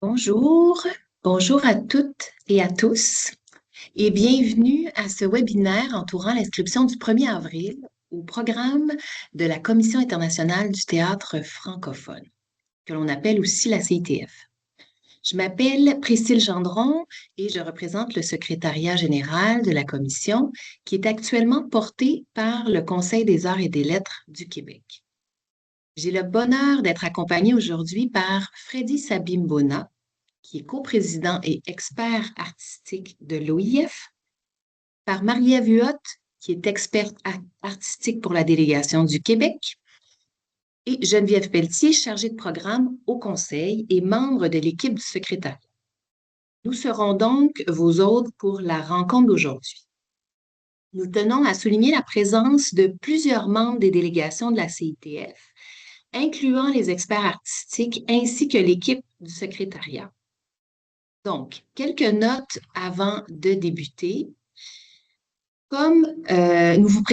Bonjour, bonjour à toutes et à tous et bienvenue à ce webinaire entourant l'inscription du 1er avril au programme de la Commission internationale du théâtre francophone, que l'on appelle aussi la CITF. Je m'appelle Priscille Gendron et je représente le secrétariat général de la Commission qui est actuellement porté par le Conseil des arts et des lettres du Québec. J'ai le bonheur d'être accompagnée aujourd'hui par Freddy Sabimbona, qui est coprésident et expert artistique de l'OIF, par Marie-Ève Huot, qui est experte artistique pour la délégation du Québec, et Geneviève Pelletier, chargée de programme au Conseil et membre de l'équipe du secrétariat. Nous serons donc vos hôtes pour la rencontre d'aujourd'hui. Nous tenons à souligner la présence de plusieurs membres des délégations de la CITF, incluant les experts artistiques ainsi que l'équipe du secrétariat. Donc, quelques notes avant de débuter. Comme nous vous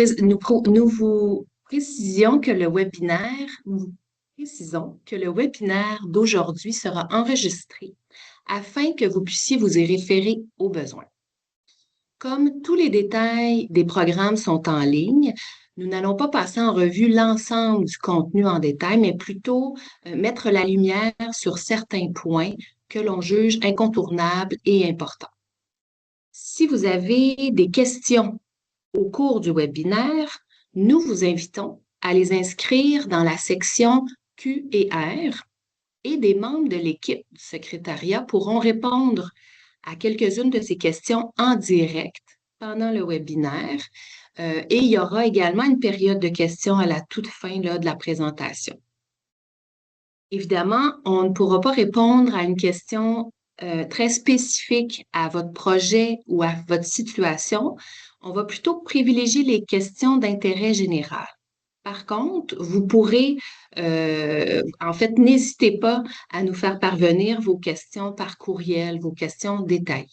précisons que le webinaire d'aujourd'hui sera enregistré afin que vous puissiez vous y référer au besoin. Comme tous les détails des programmes sont en ligne, nous n'allons pas passer en revue l'ensemble du contenu en détail, mais plutôt mettre la lumière sur certains points que l'on juge incontournables et importants. Si vous avez des questions au cours du webinaire, nous vous invitons à les inscrire dans la section Q et R et des membres de l'équipe du secrétariat pourront répondre à quelques-unes de ces questions en direct pendant le webinaire. Et il y aura également une période de questions à la toute fin là, de la présentation. Évidemment, on ne pourra pas répondre à une question très spécifique à votre projet ou à votre situation. On va plutôt privilégier les questions d'intérêt général. Par contre, vous pourrez, n'hésitez pas à nous faire parvenir vos questions par courriel, vos questions détaillées.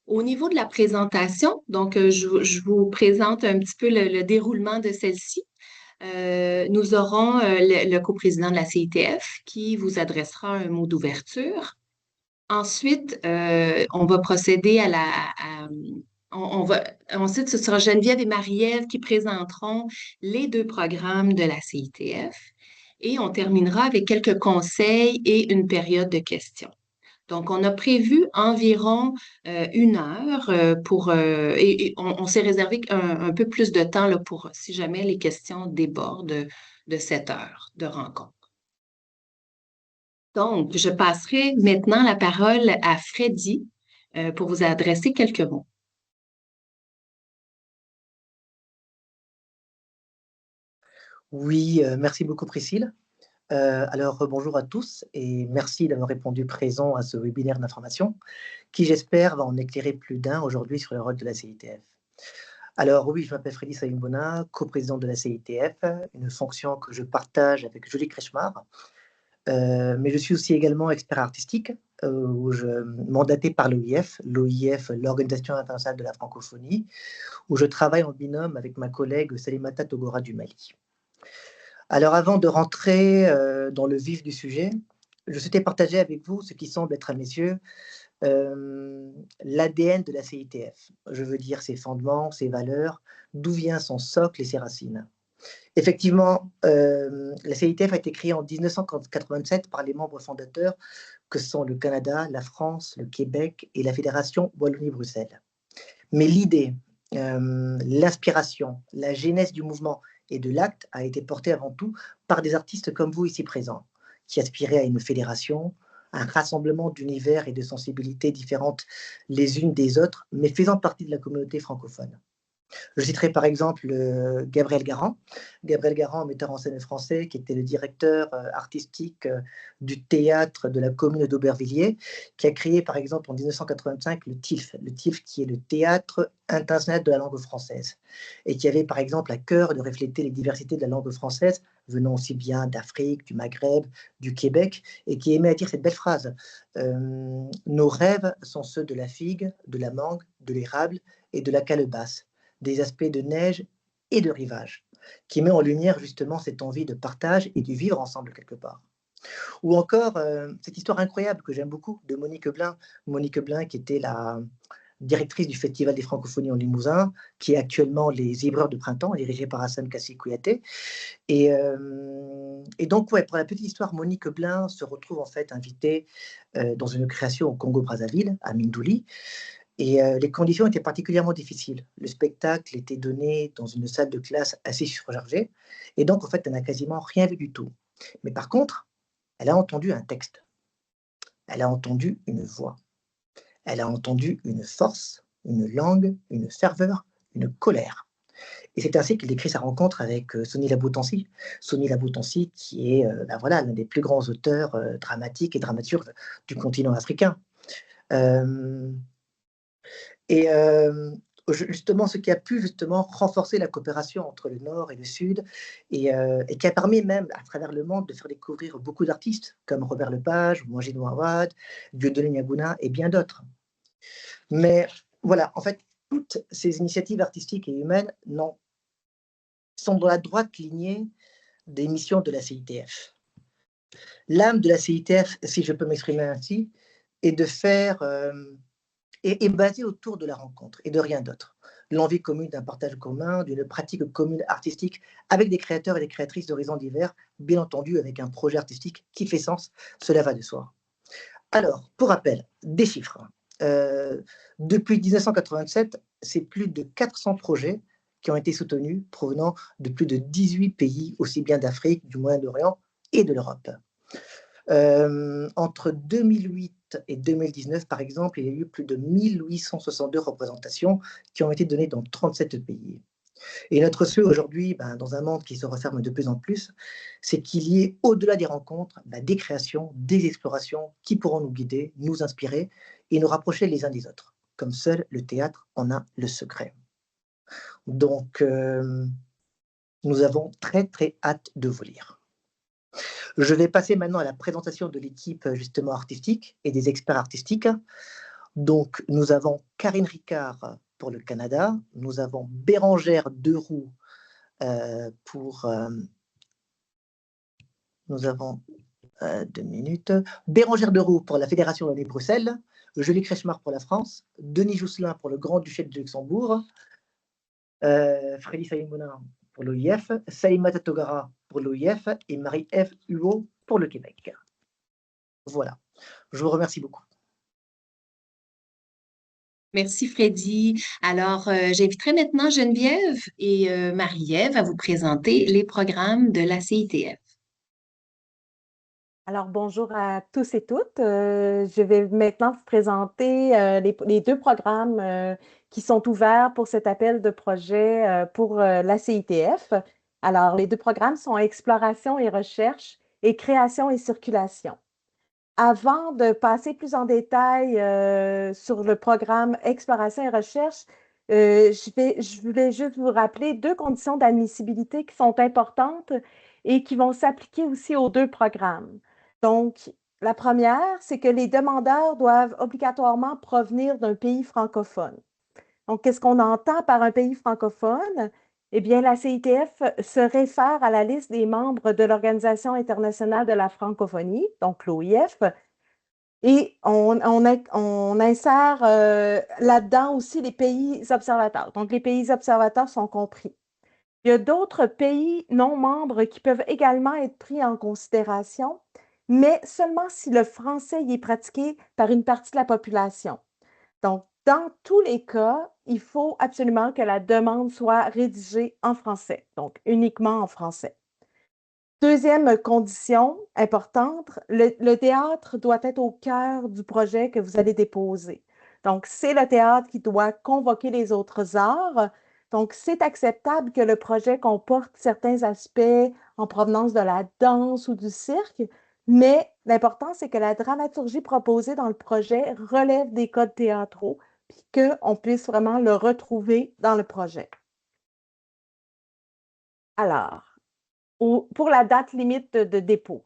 Au niveau de la présentation, donc je vous présente un petit peu le déroulement de celle-ci. Nous aurons le coprésident de la CITF qui vous adressera un mot d'ouverture. Ensuite, on va procéder ensuite, ce sera Geneviève et Marie-Ève qui présenteront les deux programmes de la CITF et on terminera avec quelques conseils et une période de questions. Donc, on a prévu environ 1 heure et on s'est réservé un peu plus de temps là, pour si jamais les questions débordent de 7 heures de rencontre. Donc, je passerai maintenant la parole à Freddy pour vous adresser quelques mots. Oui, merci beaucoup Priscille. Bonjour à tous et merci d'avoir répondu présent à ce webinaire d'information qui, j'espère, va en éclairer plus d'un aujourd'hui sur le rôle de la CITF. Alors oui, je m'appelle Freddy Saïmbona, coprésident de la CITF, une fonction que je partage avec Julie Krechmar. Mais je suis aussi également expert artistique, mandaté par l'OIF, l'Organisation internationale de la francophonie, où je travaille en binôme avec ma collègue Salimata Togora du Mali. Alors avant de rentrer dans le vif du sujet, je souhaitais partager avec vous ce qui semble être à mes yeux l'ADN de la CITF. Je veux dire ses fondements, ses valeurs, d'où vient son socle et ses racines. Effectivement, la CITF a été créée en 1987 par les membres fondateurs que sont le Canada, la France, le Québec et la Fédération Wallonie-Bruxelles. Mais l'idée, l'inspiration, la genèse du mouvement et de l'acte a été portée avant tout par des artistes comme vous ici présents, qui aspiraient à une fédération, un rassemblement d'univers et de sensibilités différentes les unes des autres, mais faisant partie de la communauté francophone. Je citerai par exemple Gabriel Garand, metteur en scène français, qui était le directeur artistique du théâtre de la commune d'Aubervilliers, qui a créé par exemple en 1985 le TIF qui est le Théâtre international de la langue française, et qui avait par exemple à cœur de refléter les diversités de la langue française, venant aussi bien d'Afrique, du Maghreb, du Québec, et qui aimait à dire cette belle phrase nos rêves sont ceux de la figue, de la mangue, de l'érable et de la calebasse, des aspects de neige et de rivage, qui met en lumière justement cette envie de partage et du vivre ensemble quelque part. Ou encore, cette histoire incroyable que j'aime beaucoup de Monique Blin. Monique Blin qui était la directrice du Festival des Francophonies en Limousin, qui est actuellement les Zébreurs de printemps, dirigé par Hassan Kassi Kouyaté. Et donc, ouais, pour la petite histoire, Monique Blin se retrouve en fait invitée dans une création au Congo-Brazzaville, à Mindouli. Et les conditions étaient particulièrement difficiles. Le spectacle était donné dans une salle de classe assez surchargée. Et donc, en fait, elle n'a quasiment rien vu du tout. Mais par contre, elle a entendu un texte. Elle a entendu une voix. Elle a entendu une force, une langue, une ferveur, une colère. Et c'est ainsi qu'il écrit sa rencontre avec Sony Laboutansi. Sony Laboutansi, qui est ben voilà, l'un des plus grands auteurs dramatiques et dramaturges du continent africain. Euh, et justement, ce qui a pu justement renforcer la coopération entre le Nord et le Sud, et qui a permis même à travers le monde de faire découvrir beaucoup d'artistes comme Robert Lepage, Mounjid Ouawad, Dieudonné Niagouna et bien d'autres. Mais voilà, en fait, toutes ces initiatives artistiques et humaines sont dans la droite lignée des missions de la CITF. L'âme de la CITF, si je peux m'exprimer ainsi, est de faire, est basée autour de la rencontre et de rien d'autre. L'envie commune d'un partage commun, d'une pratique commune artistique avec des créateurs et des créatrices d'horizons divers, bien entendu avec un projet artistique qui fait sens, cela va de soi. Alors, pour rappel, des chiffres. Depuis 1987, c'est plus de 400 projets qui ont été soutenus provenant de plus de 18 pays, aussi bien d'Afrique, du Moyen-Orient et de l'Europe. Entre 2008 et 2019, par exemple, il y a eu plus de 1862 représentations qui ont été données dans 37 pays. Et notre souhait aujourd'hui, dans un monde qui se referme de plus en plus, c'est qu'il y ait, au-delà des rencontres, des créations, des explorations qui pourront nous guider, nous inspirer et nous rapprocher les uns des autres, comme seul le théâtre en a le secret. Donc, nous avons très, très hâte de vous lire. Je vais passer maintenant à la présentation de l'équipe justement artistique et des experts artistiques. Donc, nous avons Karine Ricard pour le Canada, nous avons Bérangère Deroux pour... nous avons 2 minutes. Bérangère Deroux pour la Fédération Wallonie-Bruxelles, Julie Kretschmar pour la France, Denis Jousselin pour le Grand-Duché de Luxembourg, Freddy Saïmouna pour l'OIF, Saïma Tatogara pour l'OIF et Marie-Ève Huot pour le Québec. Voilà. Je vous remercie beaucoup. Merci Freddy. Alors, j'inviterai maintenant Geneviève et Marie-Ève à vous présenter les programmes de la CITF. Alors, bonjour à tous et toutes. Je vais maintenant vous présenter les deux programmes qui sont ouverts pour cet appel de projet pour la CITF. Alors, les deux programmes sont Exploration et recherche et Création et circulation. Avant de passer plus en détail sur le programme Exploration et recherche, je voulais juste vous rappeler deux conditions d'admissibilité qui sont importantes et qui vont s'appliquer aussi aux deux programmes. Donc, la première, c'est que les demandeurs doivent obligatoirement provenir d'un pays francophone. Donc, qu'est-ce qu'on entend par un pays francophone? Eh bien, la CITF se réfère à la liste des membres de l'Organisation internationale de la francophonie, donc l'OIF, et on insère là-dedans aussi les pays observateurs. Donc, les pays observateurs sont compris. Il y a d'autres pays non membres qui peuvent également être pris en considération, mais seulement si le français y est pratiqué par une partie de la population. Donc, dans tous les cas, il faut absolument que la demande soit rédigée en français, donc uniquement en français. Deuxième condition importante, le théâtre doit être au cœur du projet que vous allez déposer. Donc, c'est le théâtre qui doit convoquer les autres arts. Donc, c'est acceptable que le projet comporte certains aspects en provenance de la danse ou du cirque, mais l'important, c'est que la dramaturgie proposée dans le projet relève des codes théâtraux, puis qu'on puisse vraiment le retrouver dans le projet. Alors, pour la date limite de dépôt.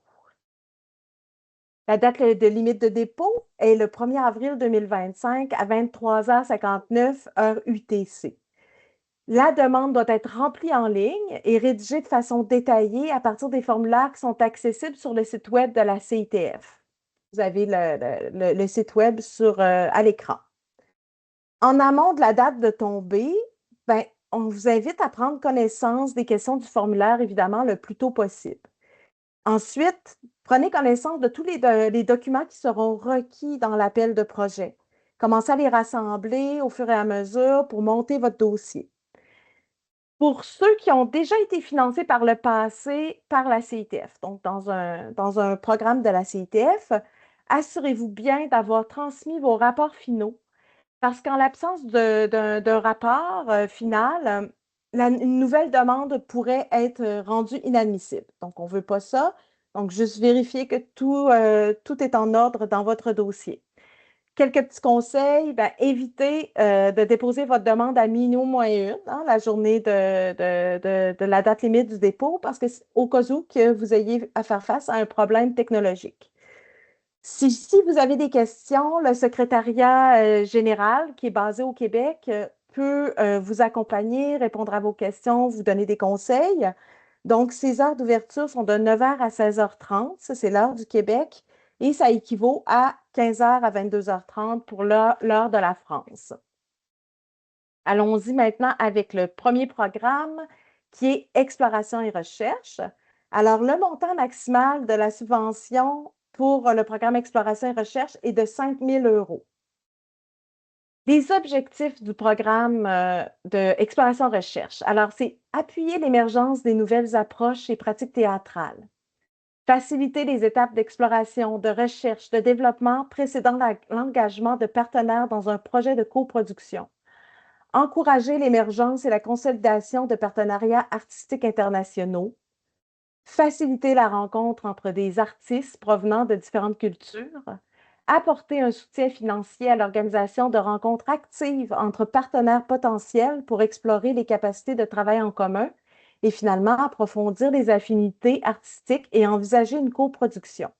La date de limite de dépôt est le 1er avril 2025 à 23h59 heure UTC. La demande doit être remplie en ligne et rédigée de façon détaillée à partir des formulaires qui sont accessibles sur le site Web de la CITF. Vous avez le site Web à l'écran. En amont de la date de tombée, ben, on vous invite à prendre connaissance des questions du formulaire, évidemment, le plus tôt possible. Ensuite, prenez connaissance de tous les documents qui seront requis dans l'appel de projet. Commencez à les rassembler au fur et à mesure pour monter votre dossier. Pour ceux qui ont déjà été financés par le passé par la CITF, donc dans un programme de la CITF, assurez-vous bien d'avoir transmis vos rapports finaux parce qu'en l'absence d'un rapport final, une nouvelle demande pourrait être rendue inadmissible. Donc, on ne veut pas ça. Donc, juste vérifier que tout est en ordre dans votre dossier. Quelques petits conseils, évitez de déposer votre demande à minuit moins une, hein, la journée de la date limite du dépôt, parce que au cas où que vous ayez à faire face à un problème technologique. Si vous avez des questions, le secrétariat général qui est basé au Québec peut vous accompagner, répondre à vos questions, vous donner des conseils. Donc, ces heures d'ouverture sont de 9h à 16h30, ça c'est l'heure du Québec, et ça équivaut à 15h à 22h30 pour l'heure de la France. Allons-y maintenant avec le premier programme qui est Exploration et recherche. Alors, le montant maximal de la subvention pour le programme Exploration et recherche est de 5 000 €. Les objectifs du programme d'exploration et recherche. Alors, c'est appuyer l'émergence des nouvelles approches et pratiques théâtrales, faciliter les étapes d'exploration, de recherche, de développement précédant l'engagement de partenaires dans un projet de coproduction, encourager l'émergence et la consolidation de partenariats artistiques internationaux, faciliter la rencontre entre des artistes provenant de différentes cultures, apporter un soutien financier à l'organisation de rencontres actives entre partenaires potentiels pour explorer les capacités de travail en commun et finalement approfondir les affinités artistiques et envisager une coproduction.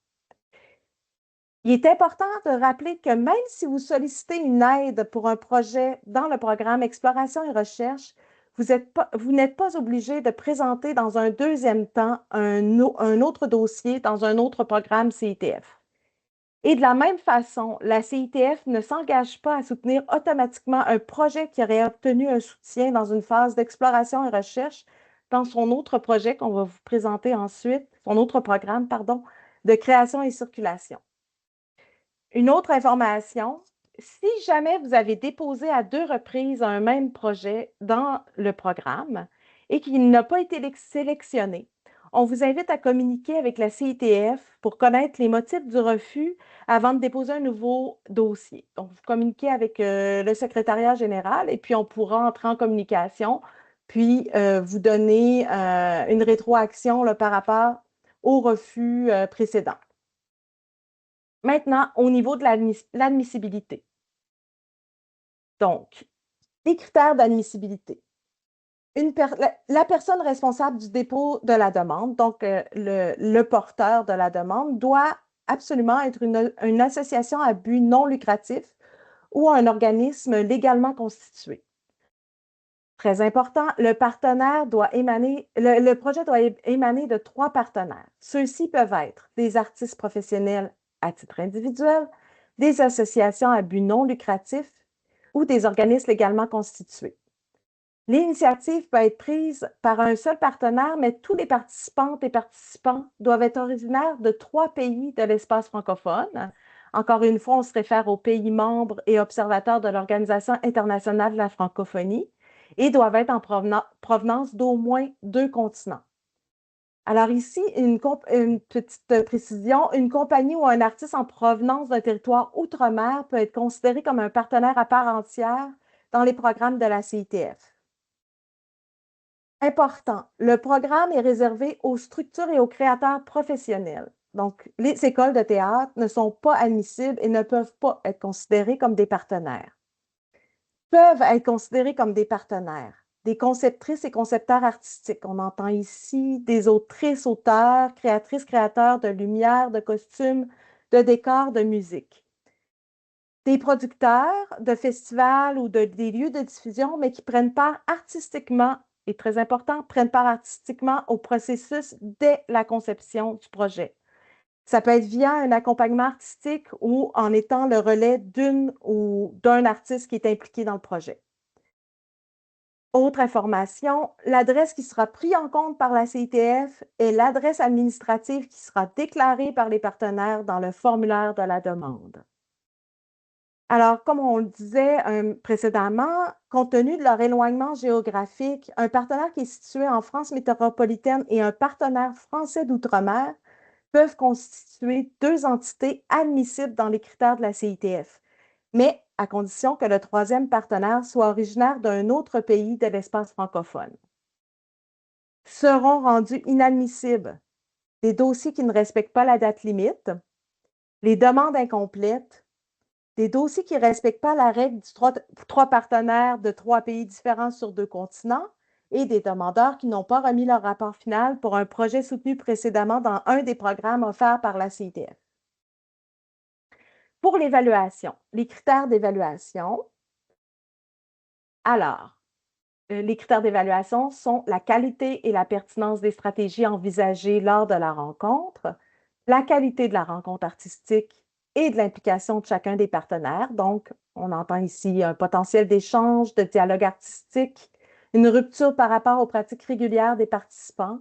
Il est important de rappeler que même si vous sollicitez une aide pour un projet dans le programme Exploration et recherche, vous n'êtes pas obligé de présenter dans un deuxième temps un autre dossier dans un autre programme CITF. Et de la même façon, la CITF ne s'engage pas à soutenir automatiquement un projet qui aurait obtenu un soutien dans une phase d'exploration et recherche dans son autre projet qu'on va vous présenter ensuite, son autre programme, pardon, de création et circulation. Une autre information, si jamais vous avez déposé à 2 reprises un même projet dans le programme et qu'il n'a pas été sélectionné, on vous invite à communiquer avec la CITF pour connaître les motifs du refus avant de déposer un nouveau dossier. Donc, vous communiquez avec le secrétariat général et puis on pourra entrer en communication, puis vous donner une rétroaction là, par rapport au refus précédent. Maintenant, au niveau de l'admissibilité. Donc, les critères d'admissibilité. La personne responsable du dépôt de la demande, donc le porteur de la demande, doit absolument être une association à but non lucratif ou un organisme légalement constitué. Très important, le projet doit émaner de 3 partenaires. Ceux-ci peuvent être des artistes professionnels à titre individuel, des associations à but non lucratif ou des organismes légalement constitués. L'initiative peut être prise par un seul partenaire, mais tous les participantes et participants doivent être originaires de 3 pays de l'espace francophone. Encore une fois, on se réfère aux pays membres et observateurs de l'Organisation internationale de la francophonie et doivent être en provenance d'au moins 2 continents. Alors ici, une petite précision, une compagnie ou un artiste en provenance d'un territoire outre-mer peut être considéré comme un partenaire à part entière dans les programmes de la CITF. Important, le programme est réservé aux structures et aux créateurs professionnels. Donc, les écoles de théâtre ne sont pas admissibles et ne peuvent pas être considérées comme des partenaires. Peuvent être considérés comme des partenaires, des conceptrices et concepteurs artistiques. On entend ici des autrices, auteurs, créatrices, créateurs de lumière, de costumes, de décors, de musique. des producteurs de festivals ou des lieux de diffusion, mais qui prennent part artistiquement, et très important, prennent part artistiquement au processus dès la conception du projet. Ça peut être via un accompagnement artistique ou en étant le relais d'une ou d'un artiste qui est impliqué dans le projet. Autre information, l'adresse qui sera prise en compte par la CITF est l'adresse administrative qui sera déclarée par les partenaires dans le formulaire de la demande. Alors, comme on le disait précédemment, compte tenu de leur éloignement géographique, un partenaire qui est situé en France métropolitaine et un partenaire français d'outre-mer peuvent constituer deux entités admissibles dans les critères de la CITF, mais à condition que le troisième partenaire soit originaire d'un autre pays de l'espace francophone. Seront rendus inadmissibles des dossiers qui ne respectent pas la date limite, les demandes incomplètes, des dossiers qui ne respectent pas la règle du trois partenaires de 3 pays différents sur 2 continents et des demandeurs qui n'ont pas remis leur rapport final pour un projet soutenu précédemment dans un des programmes offerts par la CITF. Pour l'évaluation, les critères d'évaluation. Alors, les critères d'évaluation sont la qualité et la pertinence des stratégies envisagées lors de la rencontre, la qualité de la rencontre artistique et de l'implication de chacun des partenaires. Donc, on entend ici un potentiel d'échange, de dialogue artistique, une rupture par rapport aux pratiques régulières des participants,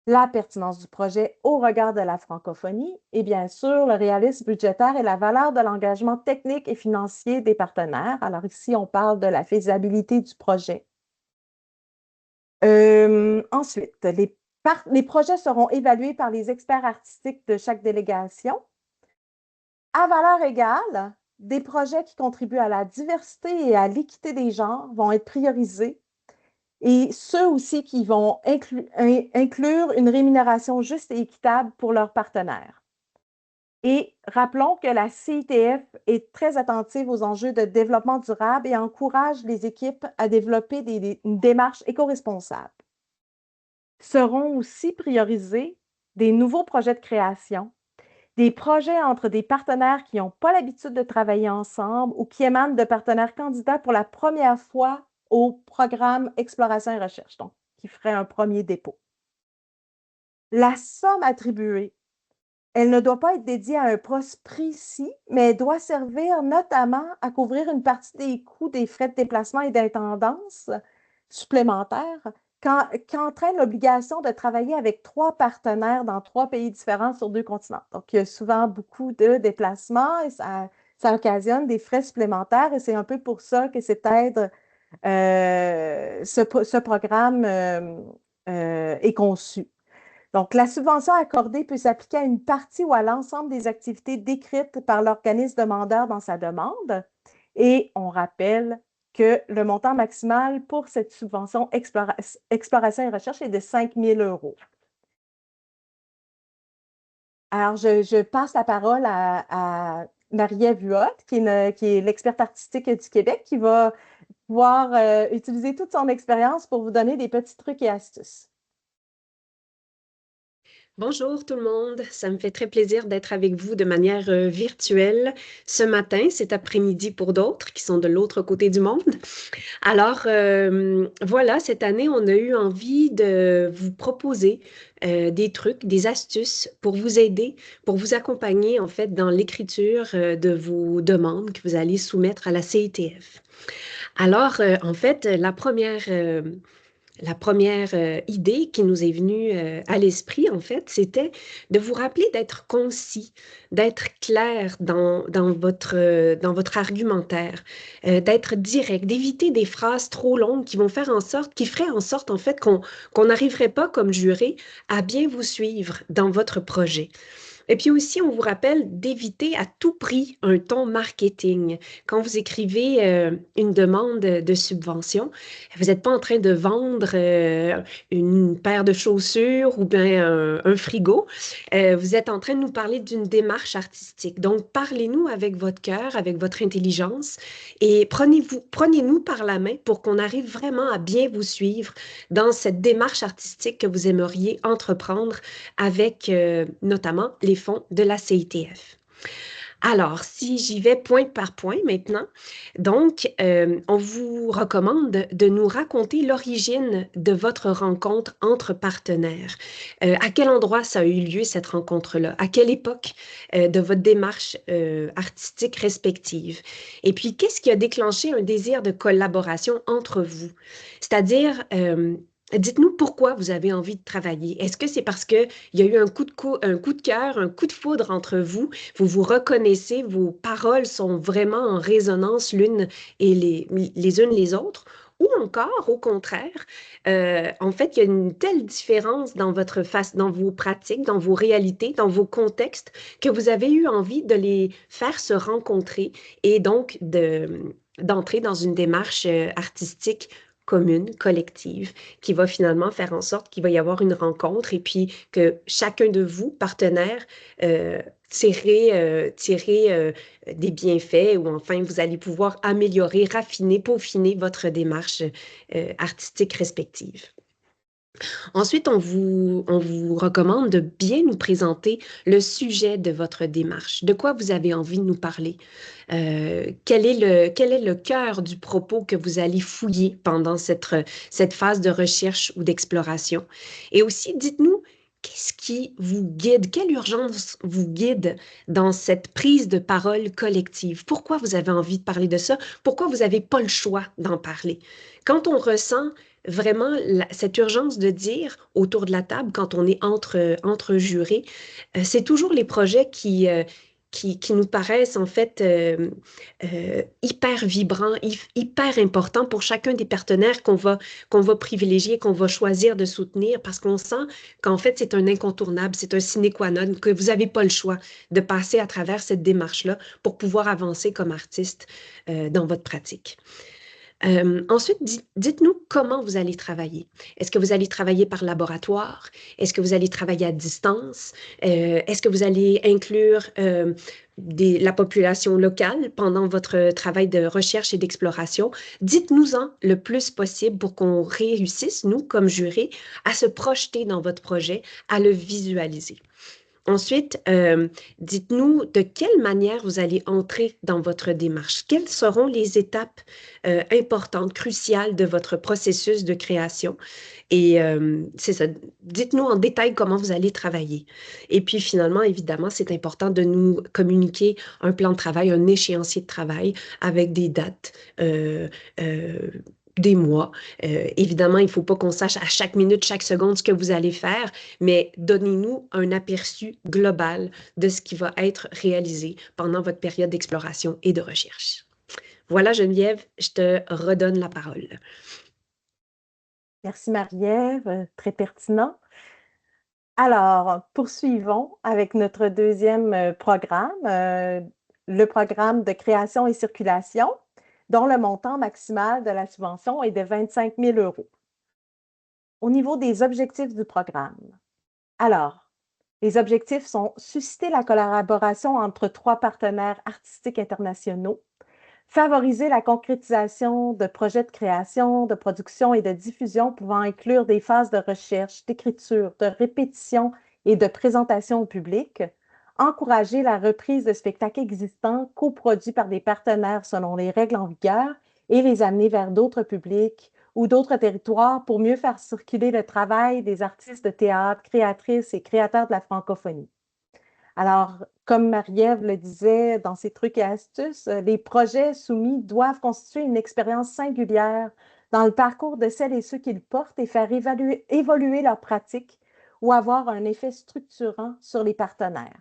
la pertinence du projet au regard de la francophonie et bien sûr le réalisme budgétaire et la valeur de l'engagement technique et financier des partenaires. Alors ici, on parle de la faisabilité du projet. Ensuite, les projets seront évalués par les experts artistiques de chaque délégation. À valeur égale, des projets qui contribuent à la diversité et à l'équité des genres vont être priorisés et ceux aussi qui vont inclure une rémunération juste et équitable pour leurs partenaires. Et rappelons que la CITF est très attentive aux enjeux de développement durable et encourage les équipes à développer une démarche éco-responsable. Seront aussi priorisés des nouveaux projets de création, des projets entre des partenaires qui n'ont pas l'habitude de travailler ensemble ou qui émanent de partenaires candidats pour la première fois au programme Exploration et Recherche, donc qui ferait un premier dépôt. La somme attribuée, elle ne doit pas être dédiée à un poste précis, mais elle doit servir notamment à couvrir une partie des coûts des frais de déplacement et d'intendance supplémentaires qu'entraîne l'obligation de travailler avec 3 partenaires dans 3 pays différents sur 2 continents. Donc, il y a souvent beaucoup de déplacements et ça occasionne des frais supplémentaires et c'est un peu pour ça que cette aide, ce programme est conçu. Donc, la subvention accordée peut s'appliquer à une partie ou à l'ensemble des activités décrites par l'organisme demandeur dans sa demande. Et on rappelle que le montant maximal pour cette subvention exploration et recherche est de 5 000 €. Alors, je passe la parole à Marie-Ève Huot, qui est l'experte artistique du Québec, qui va pouvoir utiliser toute son expérience pour vous donner des petits trucs et astuces. Bonjour tout le monde, ça me fait très plaisir d'être avec vous de manière virtuelle ce matin, cet après-midi pour d'autres qui sont de l'autre côté du monde. Alors voilà, cette année, on a eu envie de vous proposer des trucs, des astuces pour vous aider, pour vous accompagner en fait dans l'écriture de vos demandes que vous allez soumettre à la CITF. Alors en fait, la première idée qui nous est venue à l'esprit, en fait, c'était de vous rappeler d'être concis, d'être clair dans votre argumentaire, d'être direct, d'éviter des phrases trop longues qui feraient en sorte, en fait, qu'on n'arriverait pas comme juré à bien vous suivre dans votre projet. Et puis aussi, on vous rappelle d'éviter à tout prix un ton marketing. Quand vous écrivez une demande de subvention, vous n'êtes pas en train de vendre une paire de chaussures ou bien un frigo. Vous êtes en train de nous parler d'une démarche artistique. Donc, parlez-nous avec votre cœur, avec votre intelligence et prenez-nous par la main pour qu'on arrive vraiment à bien vous suivre dans cette démarche artistique que vous aimeriez entreprendre avec notamment les fonds de la CITF. Alors, si j'y vais point par point maintenant, donc, on vous recommande de nous raconter l'origine de votre rencontre entre partenaires. À quel endroit ça a eu lieu, cette rencontre-là? À quelle époque de votre démarche artistique respective? Et puis, qu'est-ce qui a déclenché un désir de collaboration entre vous? C'est-à-dire, dites-nous pourquoi vous avez envie de travailler. Est-ce que c'est parce qu'il y a eu un coup de cœur, un coup de foudre entre vous? Vous vous reconnaissez, vos paroles sont vraiment en résonance l'une et les unes les autres, ou encore, au contraire, en fait, il y a une telle différence dans votre face, dans vos pratiques, dans vos réalités, dans vos contextes, que vous avez eu envie de les faire se rencontrer et donc d'entrer dans une démarche artistique commune, collective, qui va finalement faire en sorte qu'il va y avoir une rencontre et puis que chacun de vous, partenaires, tirer des bienfaits ou enfin vous allez pouvoir améliorer, raffiner, peaufiner votre démarche artistique respective. Ensuite, on vous recommande de bien nous présenter le sujet de votre démarche. De quoi vous avez envie de nous parler? Quel est le cœur du propos que vous allez fouiller pendant cette phase de recherche ou d'exploration? Et aussi, dites-nous, qu'est-ce qui vous guide? Quelle urgence vous guide dans cette prise de parole collective? Pourquoi vous avez envie de parler de ça? Pourquoi vous n'avez pas le choix d'en parler? Quand on ressent vraiment cette urgence de dire autour de la table, quand on est entre jurés, c'est toujours les projets qui nous paraissent en fait hyper vibrants, hyper importants pour chacun des partenaires qu'on va privilégier, qu'on va choisir de soutenir parce qu'on sent qu'en fait c'est un incontournable, c'est un sine qua non, que vous n'avez pas le choix de passer à travers cette démarche-là pour pouvoir avancer comme artiste dans votre pratique. Ensuite, dites-nous comment vous allez travailler. Est-ce que vous allez travailler par laboratoire? Est-ce que vous allez travailler à distance? Est-ce que vous allez inclure la population locale pendant votre travail de recherche et d'exploration? Dites-nous-en le plus possible pour qu'on réussisse, nous, comme jury, à se projeter dans votre projet, à le visualiser. Ensuite, dites-nous de quelle manière vous allez entrer dans votre démarche. Quelles seront les étapes importantes, cruciales de votre processus de création? Et c'est ça, dites-nous en détail comment vous allez travailler. Et puis finalement, évidemment, c'est important de nous communiquer un plan de travail, un échéancier de travail avec des dates. Des mois. Évidemment, il ne faut pas qu'on sache à chaque minute, chaque seconde ce que vous allez faire, mais donnez-nous un aperçu global de ce qui va être réalisé pendant votre période d'exploration et de recherche. Voilà, Geneviève, je te redonne la parole. Merci Marie-Ève, très pertinent. Alors, poursuivons avec notre deuxième programme, le programme de création et circulation, dont le montant maximal de la subvention est de 25 000 €. Au niveau des objectifs du programme, alors, les objectifs sont susciter la collaboration entre 3 partenaires artistiques internationaux, favoriser la concrétisation de projets de création, de production et de diffusion pouvant inclure des phases de recherche, d'écriture, de répétition et de présentation au public, encourager la reprise de spectacles existants coproduits par des partenaires selon les règles en vigueur et les amener vers d'autres publics ou d'autres territoires pour mieux faire circuler le travail des artistes de théâtre, créatrices et créateurs de la francophonie. Alors, comme Marie-Ève le disait dans ses trucs et astuces, les projets soumis doivent constituer une expérience singulière dans le parcours de celles et ceux qui le portent et faire évoluer leurs pratiques ou avoir un effet structurant sur les partenaires.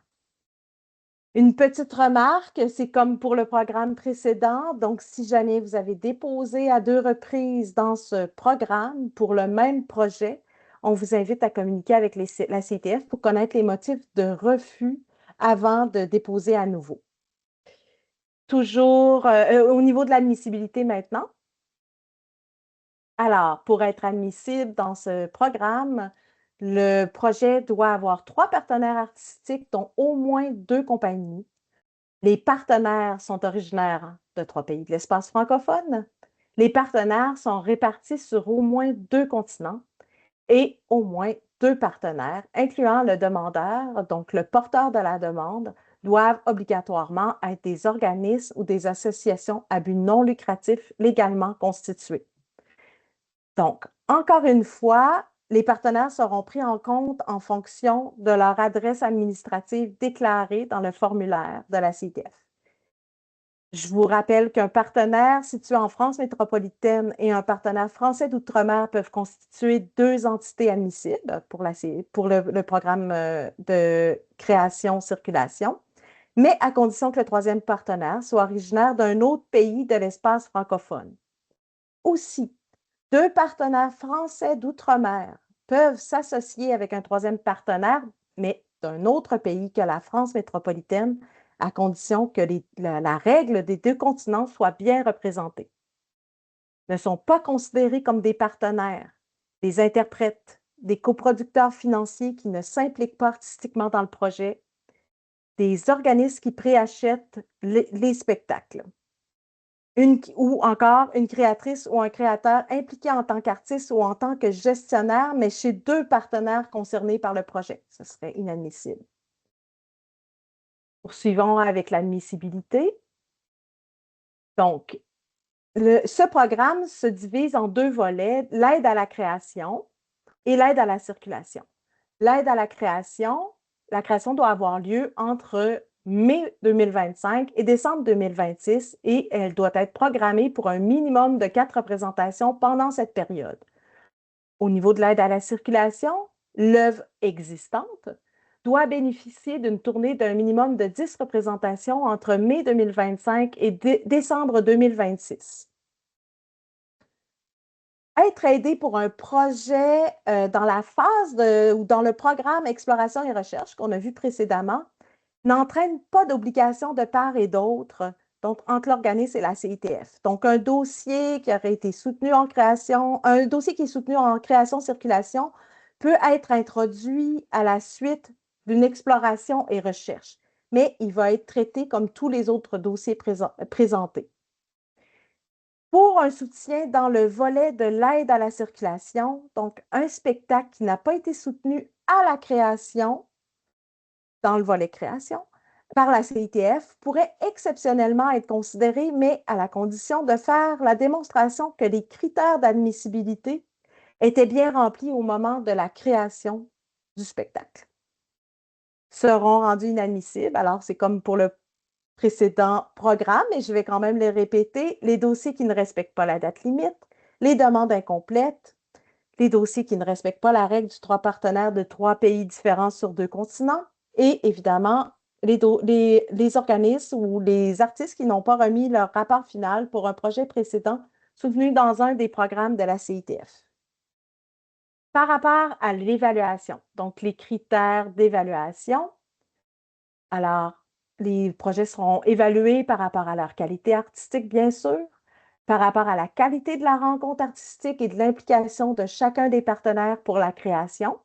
Une petite remarque, c'est comme pour le programme précédent, donc si jamais vous avez déposé à 2 reprises dans ce programme pour le même projet, on vous invite à communiquer avec la CITF pour connaître les motifs de refus avant de déposer à nouveau. Toujours au niveau de l'admissibilité maintenant. Alors, pour être admissible dans ce programme, le projet doit avoir 3 partenaires artistiques, dont au moins 2 compagnies. Les partenaires sont originaires de 3 pays de l'espace francophone. Les partenaires sont répartis sur au moins 2 continents et au moins 2 partenaires, incluant le demandeur, donc le porteur de la demande, doivent obligatoirement être des organismes ou des associations à but non lucratif légalement constitués. Donc, encore une fois, les partenaires seront pris en compte en fonction de leur adresse administrative déclarée dans le formulaire de la CITF. Je vous rappelle qu'un partenaire situé en France métropolitaine et un partenaire français d'outre-mer peuvent constituer deux entités admissibles pour le programme de création-circulation, mais à condition que le troisième partenaire soit originaire d'un autre pays de l'espace francophone. Aussi, deux partenaires français d'outre-mer peuvent s'associer avec un troisième partenaire, mais d'un autre pays que la France métropolitaine, à condition que la règle des deux continents soit bien représentée. Ne sont pas considérés comme des partenaires, des interprètes, des coproducteurs financiers qui ne s'impliquent pas artistiquement dans le projet, des organismes qui préachètent les spectacles. Ou encore une créatrice ou un créateur impliqué en tant qu'artiste ou en tant que gestionnaire, mais chez deux partenaires concernés par le projet. Ce serait inadmissible. Poursuivons avec l'admissibilité. Donc, ce programme se divise en deux volets, l'aide à la création et l'aide à la circulation. L'aide à la création doit avoir lieu entre mai 2025 et décembre 2026 et elle doit être programmée pour un minimum de 4 représentations pendant cette période. Au niveau de l'aide à la circulation, l'œuvre existante doit bénéficier d'une tournée d'un minimum de 10 représentations entre mai 2025 et décembre 2026. Être aidé pour un projet dans la phase ou dans le programme Exploration et Recherche qu'on a vu précédemment n'entraîne pas d'obligation de part et d'autre entre l'organisme et la CITF. Donc, un dossier qui aurait été soutenu en création, un dossier qui est soutenu en création-circulation peut être introduit à la suite d'une exploration et recherche, mais il va être traité comme tous les autres dossiers présentés. Pour un soutien dans le volet de l'aide à la circulation, donc un spectacle qui n'a pas été soutenu à la création, dans le volet création, par la CITF, pourrait exceptionnellement être considéré, mais à la condition de faire la démonstration que les critères d'admissibilité étaient bien remplis au moment de la création du spectacle. Seront rendus inadmissibles, alors c'est comme pour le précédent programme, et je vais quand même les répéter, les dossiers qui ne respectent pas la date limite, les demandes incomplètes, les dossiers qui ne respectent pas la règle du 3 partenaires de 3 pays différents sur 2 continents, et évidemment, les organismes ou les artistes qui n'ont pas remis leur rapport final pour un projet précédent soutenu dans un des programmes de la CITF. Par rapport à l'évaluation, donc les critères d'évaluation, alors, les projets seront évalués par rapport à leur qualité artistique, bien sûr, par rapport à la qualité de la rencontre artistique et de l'implication de chacun des partenaires pour la création,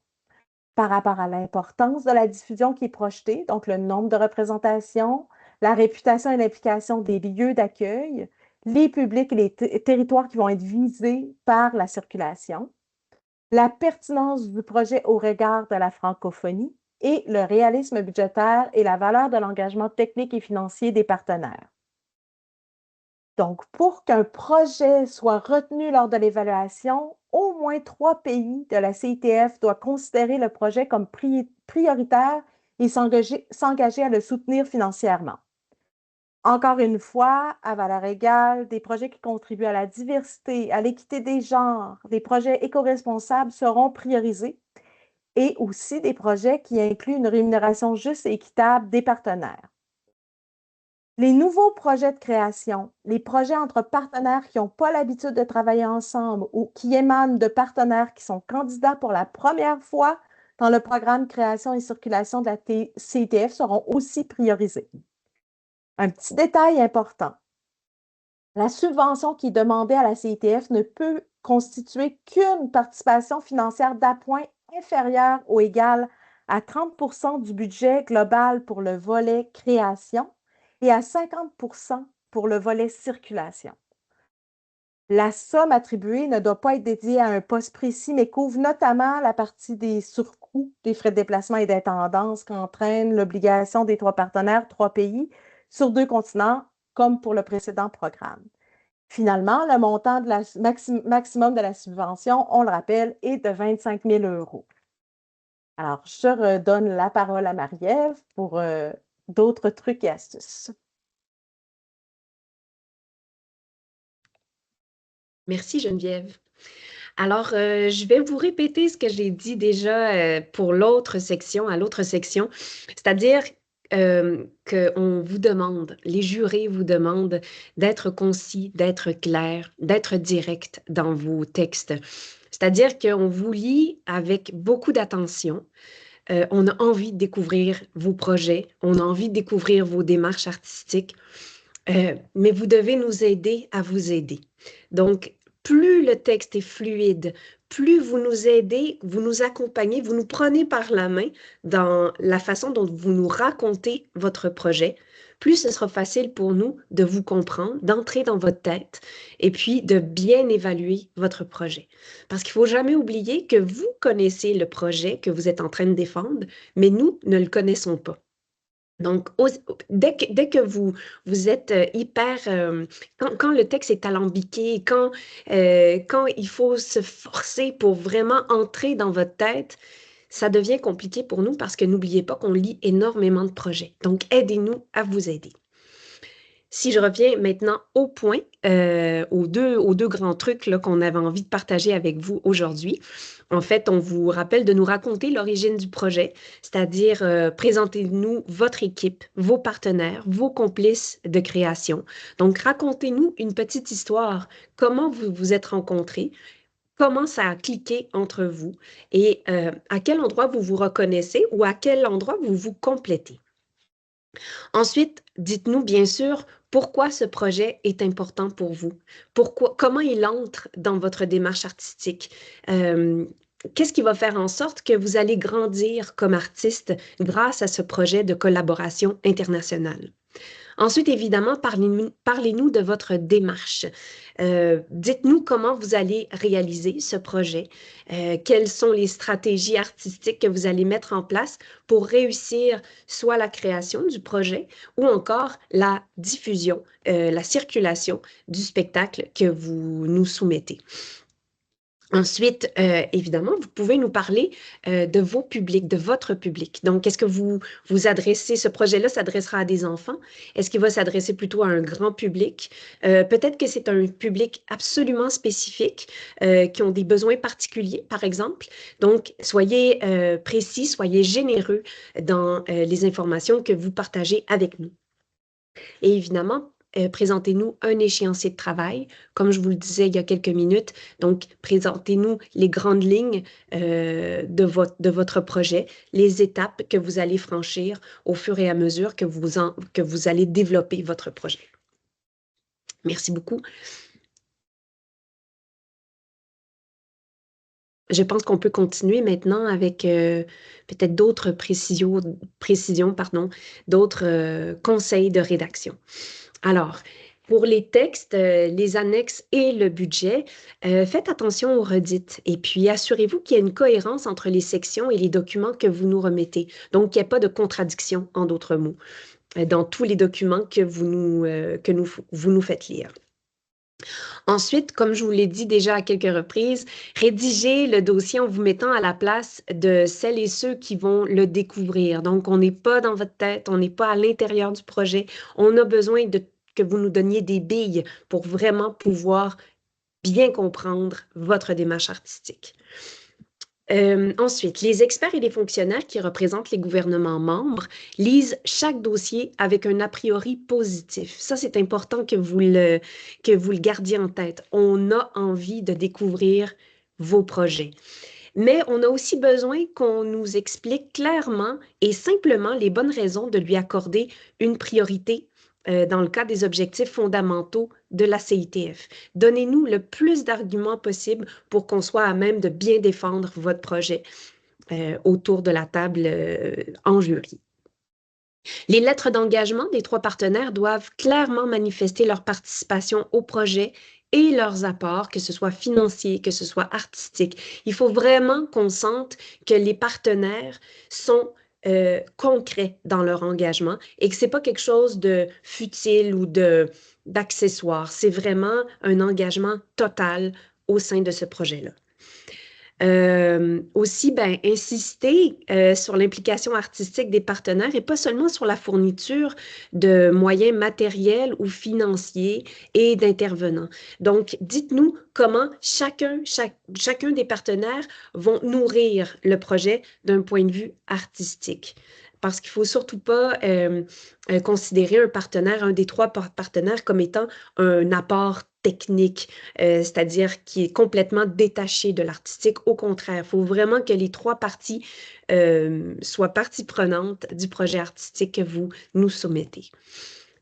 par rapport à l'importance de la diffusion qui est projetée, donc le nombre de représentations, la réputation et l'implication des lieux d'accueil, les publics et les territoires qui vont être visés par la circulation, la pertinence du projet au regard de la francophonie et le réalisme budgétaire et la valeur de l'engagement technique et financier des partenaires. Donc, pour qu'un projet soit retenu lors de l'évaluation, au moins 3 pays de la CITF doivent considérer le projet comme prioritaire et s'engager à le soutenir financièrement. Encore une fois, à valeur égale, des projets qui contribuent à la diversité, à l'équité des genres, des projets éco-responsables seront priorisés et aussi des projets qui incluent une rémunération juste et équitable des partenaires. Les nouveaux projets de création, les projets entre partenaires qui n'ont pas l'habitude de travailler ensemble ou qui émanent de partenaires qui sont candidats pour la première fois dans le programme Création et Circulation de la CITF seront aussi priorisés. Un petit détail important. La subvention qui est demandée à la CITF ne peut constituer qu'une participation financière d'appoint inférieure ou égale à 30 % du budget global pour le volet création et à 50 % pour le volet circulation. La somme attribuée ne doit pas être dédiée à un poste précis, mais couvre notamment la partie des surcoûts coût des frais de déplacement et d'intendance qu'entraîne l'obligation des 3 partenaires, 3 pays, sur 2 continents, comme pour le précédent programme. Finalement, le montant de maximum de la subvention, on le rappelle, est de 25 000 €. Alors, je redonne la parole à Marie-Ève pour d'autres trucs et astuces. Merci Geneviève. Alors, je vais vous répéter ce que j'ai dit déjà pour l'autre section, à l'autre section, c'est-à-dire qu'on vous demande, les jurés vous demandent d'être concis, d'être clair, d'être direct dans vos textes. C'est-à-dire qu'on vous lit avec beaucoup d'attention. On a envie de découvrir vos projets, on a envie de découvrir vos démarches artistiques, mais vous devez nous aider à vous aider. Donc, plus le texte est fluide, plus vous nous aidez, vous nous accompagnez, vous nous prenez par la main dans la façon dont vous nous racontez votre projet, plus ce sera facile pour nous de vous comprendre, d'entrer dans votre tête et puis de bien évaluer votre projet. Parce qu'il ne faut jamais oublier que vous connaissez le projet que vous êtes en train de défendre, mais nous ne le connaissons pas. Donc, dès que vous êtes hyper... quand le texte est alambiqué, quand il faut se forcer pour vraiment entrer dans votre tête, ça devient compliqué pour nous parce que n'oubliez pas qu'on lit énormément de projets. Donc, aidez-nous à vous aider. Si je reviens maintenant au point, aux deux grands trucs qu'on avait envie de partager avec vous aujourd'hui. En fait, on vous rappelle de nous raconter l'origine du projet, c'est-à-dire présentez-nous votre équipe, vos partenaires, vos complices de création. Donc, racontez-nous une petite histoire, comment vous vous êtes rencontrés, comment ça a cliqué entre vous et à quel endroit vous vous reconnaissez ou à quel endroit vous vous complétez. Ensuite, dites-nous bien sûr pourquoi ce projet est important pour vous, comment il entre dans votre démarche artistique. Qu'est-ce qui va faire en sorte que vous allez grandir comme artiste grâce à ce projet de collaboration internationale? Ensuite, évidemment, parlez-nous de votre démarche. Dites-nous comment vous allez réaliser ce projet, quelles sont les stratégies artistiques que vous allez mettre en place pour réussir soit la création du projet ou encore la diffusion, la circulation du spectacle que vous nous soumettez. Ensuite, évidemment, vous pouvez nous parler de vos publics, de votre public. Donc, est-ce que vous adressez, ce projet-là s'adressera à des enfants? Est-ce qu'il va s'adresser plutôt à un grand public? Peut-être que c'est un public absolument spécifique qui ont des besoins particuliers, par exemple. Donc, soyez précis, soyez généreux dans les informations que vous partagez avec nous. Et évidemment, présentez-nous un échéancier de travail, comme je vous le disais il y a quelques minutes. Donc, présentez-nous les grandes lignes de votre projet, les étapes que vous allez franchir au fur et à mesure que vous allez développer votre projet. Merci beaucoup. Je pense qu'on peut continuer maintenant avec peut-être d'autres précisions, d'autres conseils de rédaction. Alors, pour les textes, les annexes et le budget, faites attention aux redites et puis assurez-vous qu'il y a une cohérence entre les sections et les documents que vous nous remettez. Donc, qu'il n'y ait pas de contradiction, en d'autres mots, dans tous les documents que vous nous faites lire. Ensuite, comme je vous l'ai dit déjà à quelques reprises, rédigez le dossier en vous mettant à la place de celles et ceux qui vont le découvrir. Donc, on n'est pas dans votre tête, on n'est pas à l'intérieur du projet. On a besoin que vous nous donniez des billes pour vraiment pouvoir bien comprendre votre démarche artistique. Ensuite, les experts et les fonctionnaires qui représentent les gouvernements membres lisent chaque dossier avec un a priori positif. Ça, c'est important que vous le gardiez en tête. On a envie de découvrir vos projets. Mais on a aussi besoin qu'on nous explique clairement et simplement les bonnes raisons de lui accorder une priorité dans le cas des objectifs fondamentaux de la CITF. Donnez-nous le plus d'arguments possible pour qu'on soit à même de bien défendre votre projet autour de la table en jury. Les lettres d'engagement des 3 partenaires doivent clairement manifester leur participation au projet et leurs apports, que ce soit financier, que ce soit artistique. Il faut vraiment qu'on sente que les partenaires sont concrets dans leur engagement et que c'est pas quelque chose de futile ou d'accessoire. C'est vraiment un engagement total au sein de ce projet-là. Aussi, ben, insister sur l'implication artistique des partenaires et pas seulement sur la fourniture de moyens matériels ou financiers et d'intervenants. Donc, dites-nous comment chacun des partenaires vont nourrir le projet d'un point de vue artistique. Parce qu'il ne faut surtout pas considérer un des trois partenaires comme étant un apport technique, c'est-à-dire qui est complètement détaché de l'artistique. Au contraire, il faut vraiment que les trois parties soient partie prenante du projet artistique que vous nous soumettez.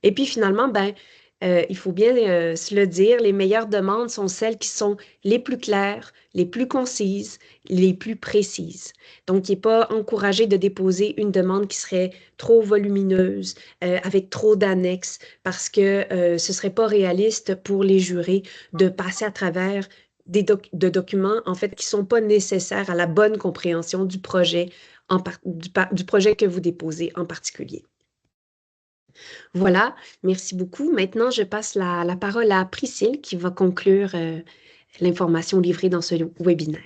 Et puis finalement, ben, il faut bien se le dire, les meilleures demandes sont celles qui sont les plus claires, les plus concises, les plus précises. Donc, il n'est pas encouragé de déposer une demande qui serait trop volumineuse, avec trop d'annexes, parce que ce ne serait pas réaliste pour les jurés de passer à travers de documents, en fait, qui ne sont pas nécessaires à la bonne compréhension du projet, du projet que vous déposez en particulier. Voilà, merci beaucoup. Maintenant, je passe la parole à Priscille qui va conclure l'information livrée dans ce webinaire.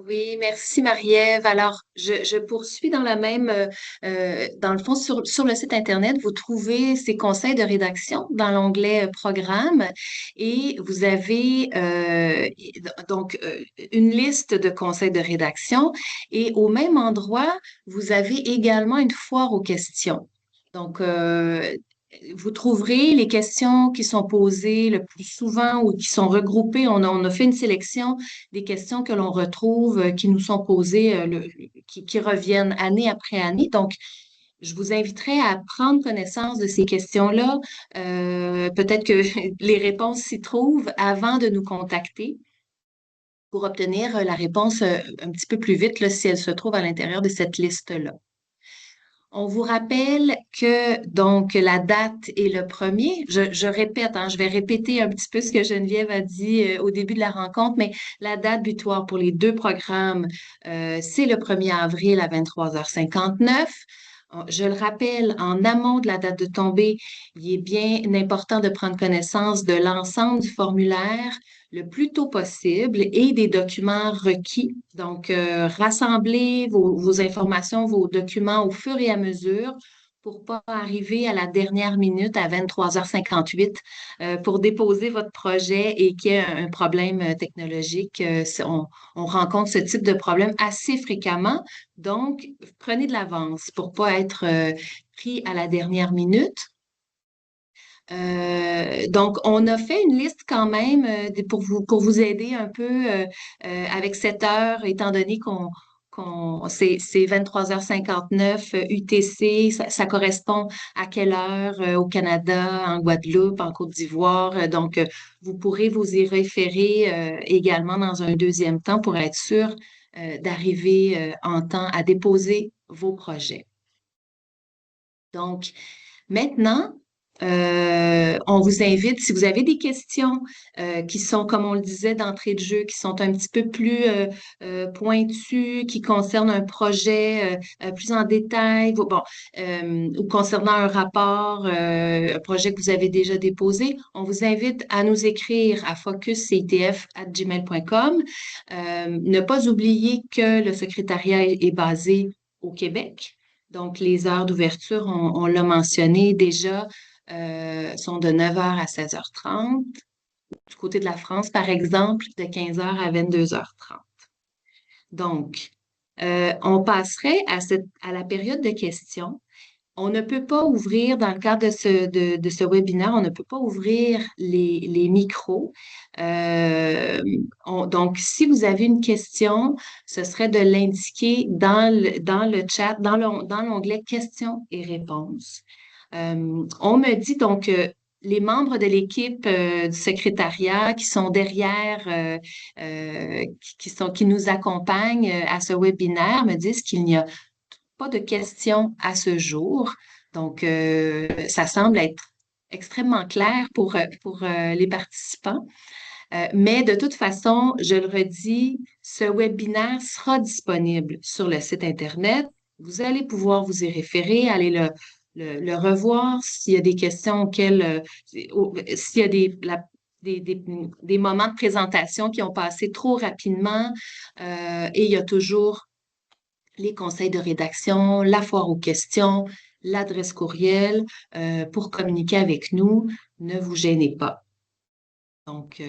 Oui, merci Marie-Ève. Alors, je poursuis dans la même, dans le fond, sur le site Internet, vous trouvez ces conseils de rédaction dans l'onglet Programme et vous avez donc une liste de conseils de rédaction et au même endroit, vous avez également une foire aux questions. Donc, vous trouverez les questions qui sont posées le plus souvent ou qui sont regroupées. On a fait une sélection des questions que l'on retrouve, qui nous sont posées, qui reviennent année après année. Donc, je vous inviterai à prendre connaissance de ces questions-là. Peut-être que les réponses s'y trouvent avant de nous contacter pour obtenir la réponse un petit peu plus vite là, si elle se trouve à l'intérieur de cette liste-là. On vous rappelle que donc la date est le 1er. Je répète, hein, je vais répéter un petit peu ce que Geneviève a dit au début de la rencontre, mais la date butoir pour les deux programmes, c'est le 1er avril à 23h59. Je le rappelle, en amont de la date de tombée, il est bien important de prendre connaissance de l'ensemble du formulaire le plus tôt possible et des documents requis. Donc, rassemblez vos informations, vos documents au fur et à mesure pour pas arriver à la dernière minute à 23h58 pour déposer votre projet et qu'il y ait un problème technologique. On rencontre ce type de problème assez fréquemment. Donc, prenez de l'avance pour pas être pris à la dernière minute. Donc, on a fait une liste quand même pour vous aider un peu avec 7 heures, étant donné c'est 23h59 UTC, ça correspond à quelle heure au Canada, en Guadeloupe, en Côte d'Ivoire. Donc, vous pourrez vous y référer également dans un deuxième temps pour être sûr d'arriver en temps à déposer vos projets. Donc, maintenant, on vous invite, si vous avez des questions qui sont, comme on le disait d'entrée de jeu, qui sont un petit peu plus pointues, qui concernent un projet plus en détail, ou concernant un rapport, un projet que vous avez déjà déposé, on vous invite à nous écrire à focuscitf@gmail.com. Ne pas oublier que le secrétariat est basé au Québec. Donc, les heures d'ouverture, on l'a mentionné déjà, sont de 9h à 16h30. Du côté de la France, par exemple, de 15h à 22h30. Donc, on passerait à la période de questions. On ne peut pas ouvrir, dans le cadre de ce webinaire, on ne peut pas ouvrir les micros. Donc, si vous avez une question, ce serait de l'indiquer dans le chat, dans l'onglet questions et réponses. On me dit donc les membres de l'équipe du secrétariat qui sont derrière, qui nous accompagnent à ce webinaire me disent qu'il n'y a pas de questions à ce jour. Donc, ça semble être extrêmement clair pour les participants. Mais de toute façon, je le redis, ce webinaire sera disponible sur le site Internet. Vous allez pouvoir vous y référer, aller le revoir s'il y a des questions auxquelles, s'il y a des moments de présentation qui ont passé trop rapidement. Et il y a toujours les conseils de rédaction, la foire aux questions, l'adresse courriel pour communiquer avec nous. Ne vous gênez pas. Donc,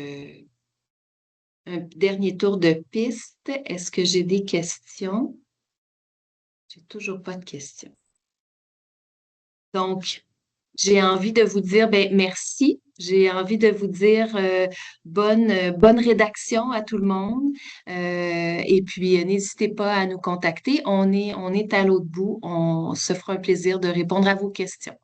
un dernier tour de piste. Est-ce que j'ai des questions? J'ai toujours pas de questions. Donc, j'ai envie de vous dire merci. J'ai envie de vous dire bonne rédaction à tout le monde. Et puis, n'hésitez pas à nous contacter. On est à l'autre bout. On se fera un plaisir de répondre à vos questions.